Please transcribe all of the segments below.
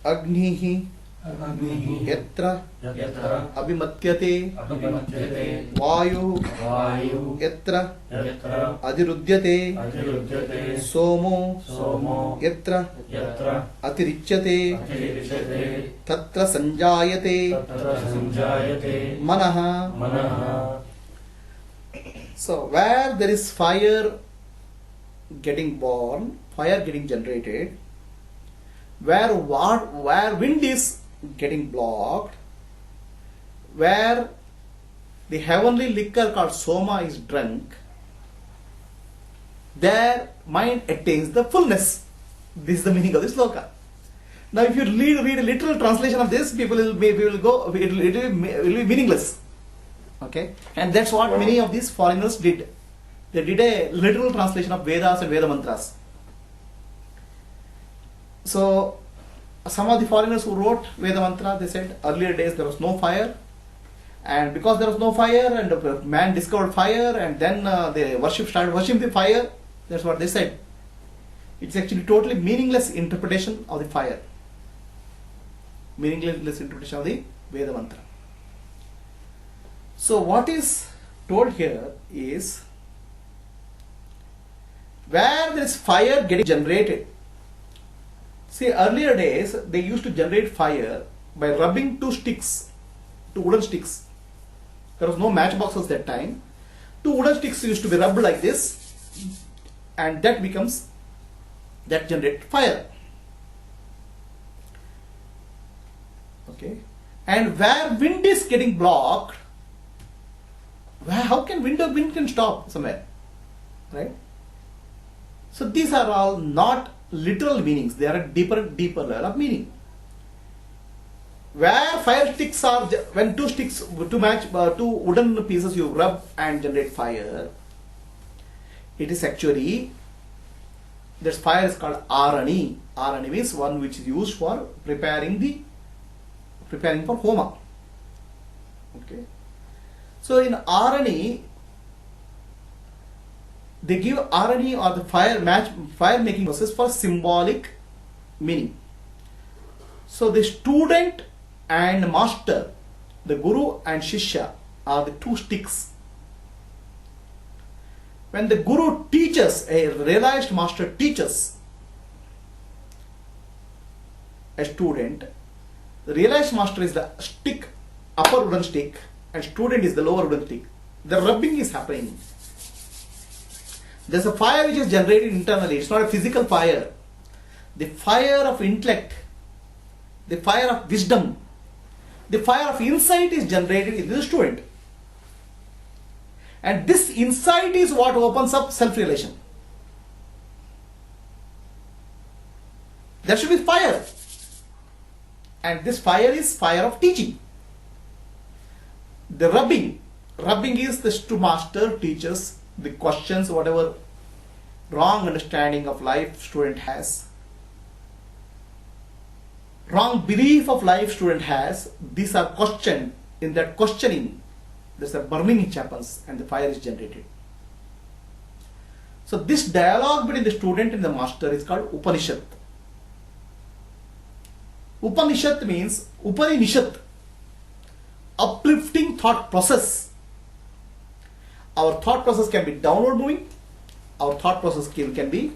Agnihi Yatra Abhimatyate Vayu Yatra Adhirudyate Somo Yatra Atirichyate Tatra Sanjayate Manaha. So where there is fire getting born, fire getting generated, where wind is getting blocked, where the heavenly liquor called soma is drunk, their mind attains the fullness. This is the meaning of this sloka. Now if you read a literal translation of this, people will go, it will be meaningless. Okay, and that's what many of these foreigners did. They did a literal translation of Vedas and Veda mantras. So some of the foreigners who wrote Veda mantra, they said earlier days there was no fire, and because there was no fire and man discovered fire, and then they started worshipping the fire. That's what they said. It's actually totally meaningless interpretation of the fire. Meaningless interpretation of the Veda mantra. So what is told here is, where there is fire getting generated. See, earlier days they used to generate fire by rubbing two wooden sticks. There was no matchboxes that time. Two wooden sticks used to be rubbed like this, and that generates fire. Okay, and where wind is getting blocked, how can wind can stop somewhere, right? So these are all not literal meanings. They are a deeper level of meaning. Where fire sticks are, when two wooden pieces you rub and generate fire, it is actually, that fire is called arani. Arani means one which is used for preparing for homa. Okay. So in arani, they give arani or the fire making process for symbolic meaning. So the student and master, the guru and shishya, are the two sticks. When the guru teaches, a realized master teaches a student, the realized master is the stick, upper wooden stick, and student is the lower wooden stick. The rubbing is happening. There's a fire which is generated internally. It's not a physical fire. The fire of intellect, the fire of wisdom, the fire of insight is generated in the student. And this insight is what opens up self-realization. There should be fire. And this fire is fire of teaching. The rubbing is the master teaches the questions, whatever wrong understanding of life student has, wrong belief of life student has, these are questioned. In that questioning, there's a burning which happens and the fire is generated. So this dialogue between the student and the master is called Upanishad. Upanishad means Upanishad, uplifting thought process. Our thought process can be downward moving, our thought process can be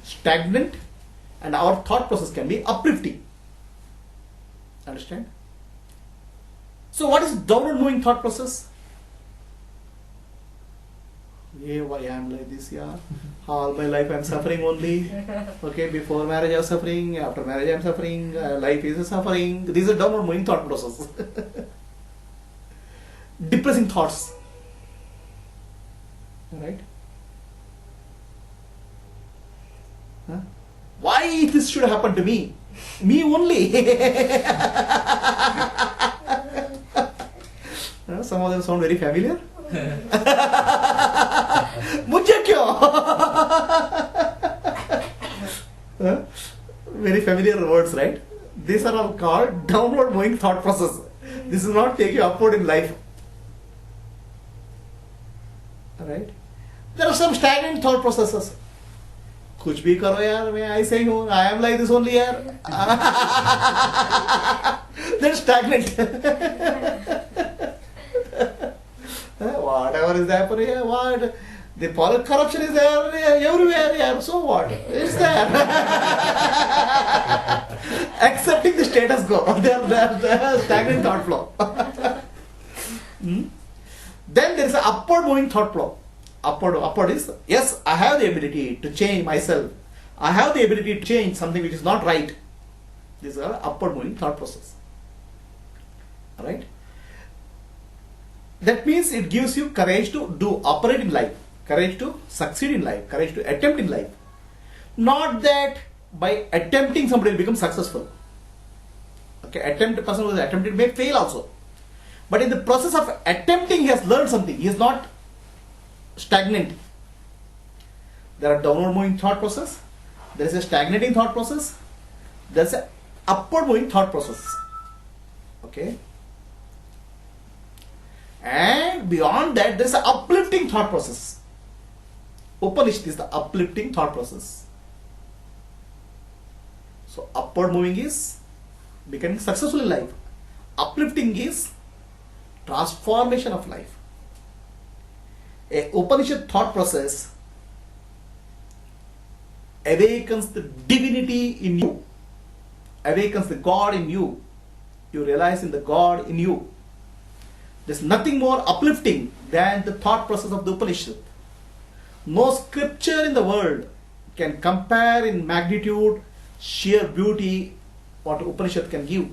stagnant, and our thought process can be uplifting. Understand? So what is downward moving thought process? Yeah, why I am like this, yeah. All my life I am suffering only. Okay, before marriage I was suffering, after marriage I am suffering, life is a suffering. These are downward moving thought process. Depressing thoughts. Right? Huh? Why this should happen to me? Me only. Some of them sound very familiar. मुझे क्यों? Very familiar words, right? These are all called downward moving thought process. This will not take you upward in life. Right? There are some stagnant thought processes. कुछ भी करो यार, मैं ऐसे ही हूँ, I am like this only यार. They're stagnant. Whatever is happening here, what? The political corruption is there everywhere, yeah. So what? It's there. Accepting the status quo. They're stagnant thought flow. Then there is an upward moving thought flow. Upward is, yes, I have the ability to change myself. I have the ability to change something which is not right. This is an upward moving thought process. Alright? That means it gives you courage to operate in life, courage to succeed in life, courage to attempt in life. Not that by attempting somebody will become successful. Okay, a person who has attempted may fail also. But in the process of attempting, he has learned something. He is not stagnant. There are downward moving thought process. There is a stagnating thought process. There is a upward moving thought process. Okay. And beyond that, there is an uplifting thought process. Upanishad is the uplifting thought process. So upward moving is becoming successful in life. Uplifting is transformation of life. A Upanishad thought process awakens the divinity in you, awakens the God in you. You realize in the God in you. There's nothing more uplifting than the thought process of the Upanishad. No scripture in the world can compare in magnitude, sheer beauty, what Upanishad can give.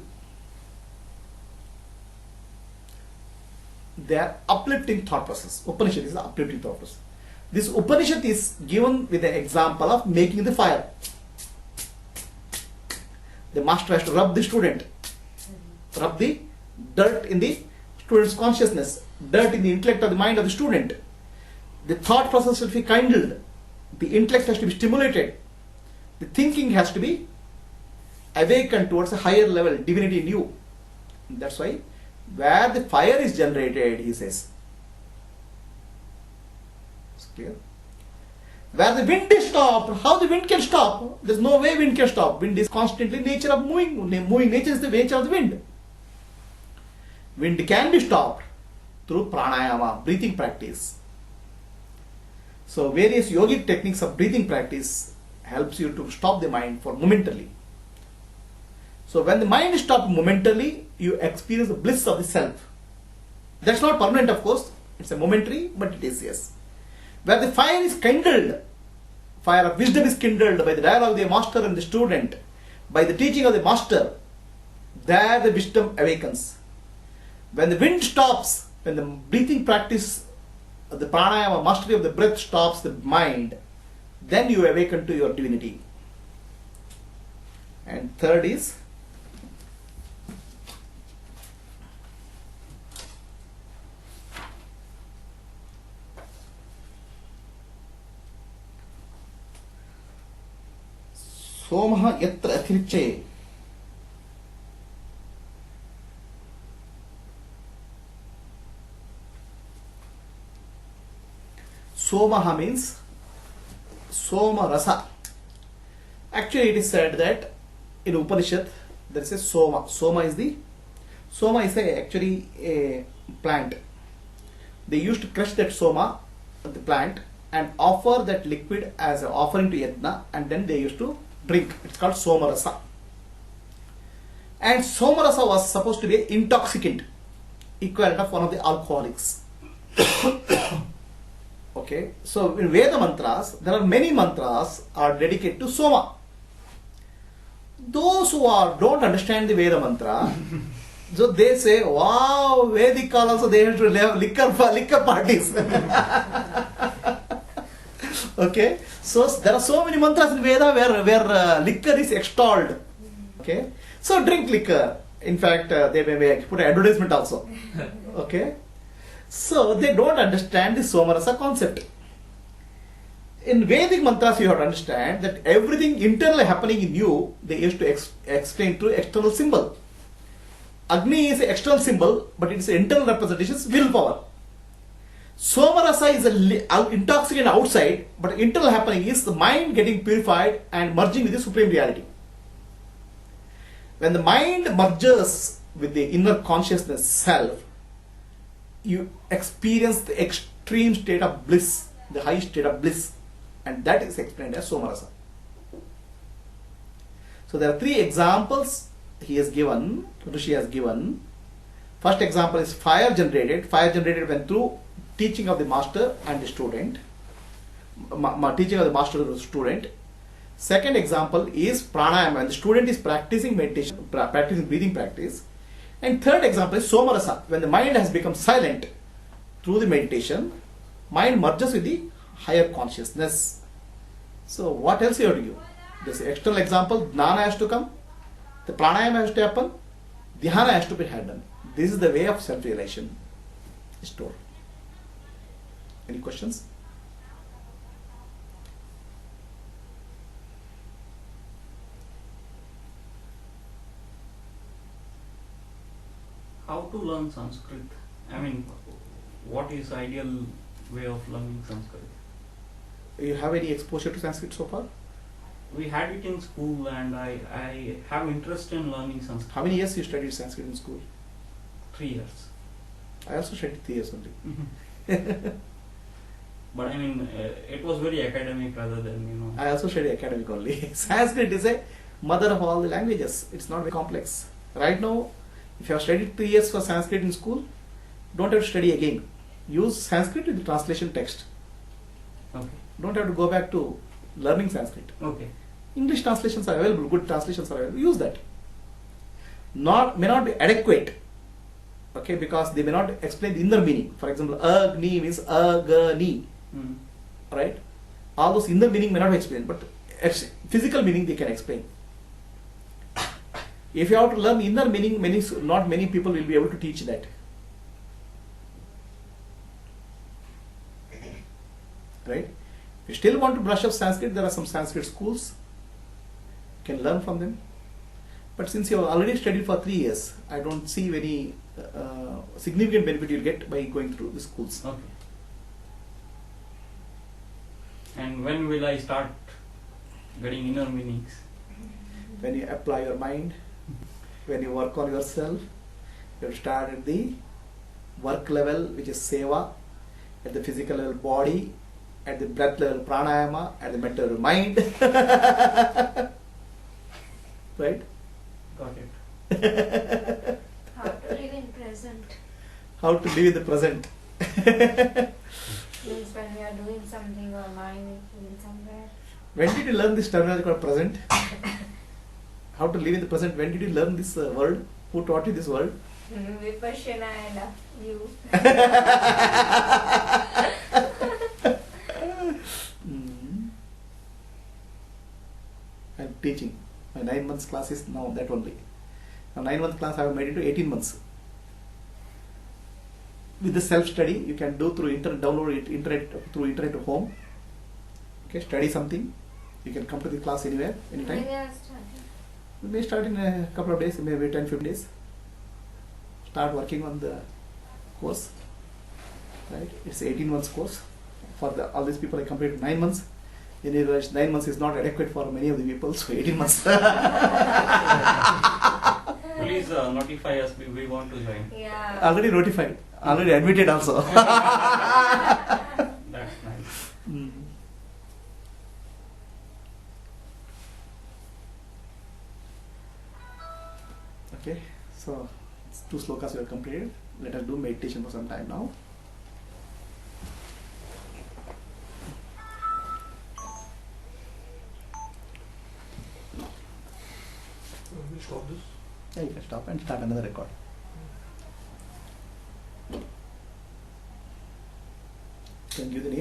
They are uplifting thought process. Upanishad is the uplifting thought process. This Upanishad is given with the example of making the fire. The master has to rub the student, rub the dirt in the student's consciousness, dirt in the intellect of the mind of the student. The thought process should be kindled. The intellect has to be stimulated. The thinking has to be awakened towards a higher level, divinity in you. That's why where the fire is generated, he says. It's clear? Where the wind is stopped, how the wind can stop? There's no way wind can stop. Wind is constantly nature of moving. Moving nature is the nature of the wind. Wind can be stopped through pranayama, breathing practice. So various yogic techniques of breathing practice helps you to stop the mind for momentarily. So when the mind is stopped momentarily, you experience the bliss of the self. That's not permanent, of course. It's a momentary, but it is, yes. Where the fire is kindled, fire of wisdom is kindled by the dialogue of the master and the student, by the teaching of the master, there the wisdom awakens. When the wind stops, when the breathing practice, the pranayama, mastery of the breath stops the mind, then you awaken to your divinity. And third is Somah yatra athiriche. Somaha means Soma Rasa. Actually, it is said that in Upanishad there is a Soma. Soma is actually a plant. They used to crush that Soma, the plant, and offer that liquid as an offering to Yajna, and then they used to drink. It's called Soma Rasa. And Soma Rasa was supposed to be an intoxicant, equivalent of one of the alcoholics. Okay, so in Veda mantras, there are many mantras are dedicated to Soma. Those who don't understand the Veda mantra, so they say, wow, Vedic also they have to have liquor parties. Okay, so there are so many mantras in Veda where liquor is extolled. Okay, so drink liquor. In fact, they may put an advertisement also. Okay. So they don't understand the Somarasa concept. In Vedic mantras, you have to understand that everything internally happening in you, they used to explain through external symbol. Agni is an external symbol, but its internal representation is willpower. Somarasa is intoxicant outside, but internal happening is the mind getting purified and merging with the supreme reality. When the mind merges with the inner consciousness self, you experience the extreme state of bliss, the high state of bliss, and that is explained as Somarasa. So there are three examples he has given, Rishi has given. First example is fire generated. Fire generated when through teaching of the master and the student. Teaching of the master to the student. Second example is pranayama, when the student is practicing meditation, practicing breathing practice. And third example is somarasa, when the mind has become silent through the meditation, mind merges with the higher consciousness. So what else you have to give? This external example, jnana has to come, the pranayama has to happen, dhyana has to be had done. This is the way of self-realization. Is told. Any questions? How to learn Sanskrit? I mean, what is ideal way of learning Sanskrit? You have any exposure to Sanskrit so far? We had it in school, and I have interest in learning Sanskrit. How many years you studied Sanskrit in school? 3 years. I also studied 3 years only. But I mean, it was very academic rather than, I also studied academic only. Sanskrit is a mother of all the languages. It's not very complex. Right now, if you have studied 3 years for Sanskrit in school, don't have to study again. Use Sanskrit with the translation text. Okay. Don't have to go back to learning Sanskrit. Okay. English translations are available, good translations are available. Use that. May not be adequate. Okay, because they may not explain the inner meaning. For example, agni means agani. Right? All those inner meaning may not be explained, but physical meaning they can explain. If you have to learn inner meaning, not many people will be able to teach that. Right? If you still want to brush up Sanskrit, there are some Sanskrit schools. You can learn from them. But since you have already studied for 3 years, I don't see any significant benefit you'll get by going through the schools. Okay. And when will I start getting inner meanings? When you apply your mind, when you work on yourself, you start at the work level, which is seva, at the physical level body, at the breath level pranayama, at the mental level mind. Right? Got it. How to live in present. How to live in the present. Means when we are doing something, our mind is in somewhere. When did you learn this terminology called present? How to live in the present? When did you learn this word? Who taught you this word? Vipassana and you. I'm teaching. My 9 months class is now that only. Now 9 month class I have made it to 18 months. With the self-study, you can do through internet, download it through internet at home. Okay, study something. You can come to the class anywhere, anytime. When you are starting? We may start in a couple of days, maybe 10-15 days. Start working on the course. Right? It's 18 months course. For all these people I completed 9 months. Then you realize 9 months is not adequate for many of the people, so 18 months. Please notify us, we want to join. Yeah. Already notified, already admitted also. That's nice. Okay, so 2 slokas we have completed. Let us do meditation for some time now. Will we stop this? Yeah, you can stop and start another record. Can give the name.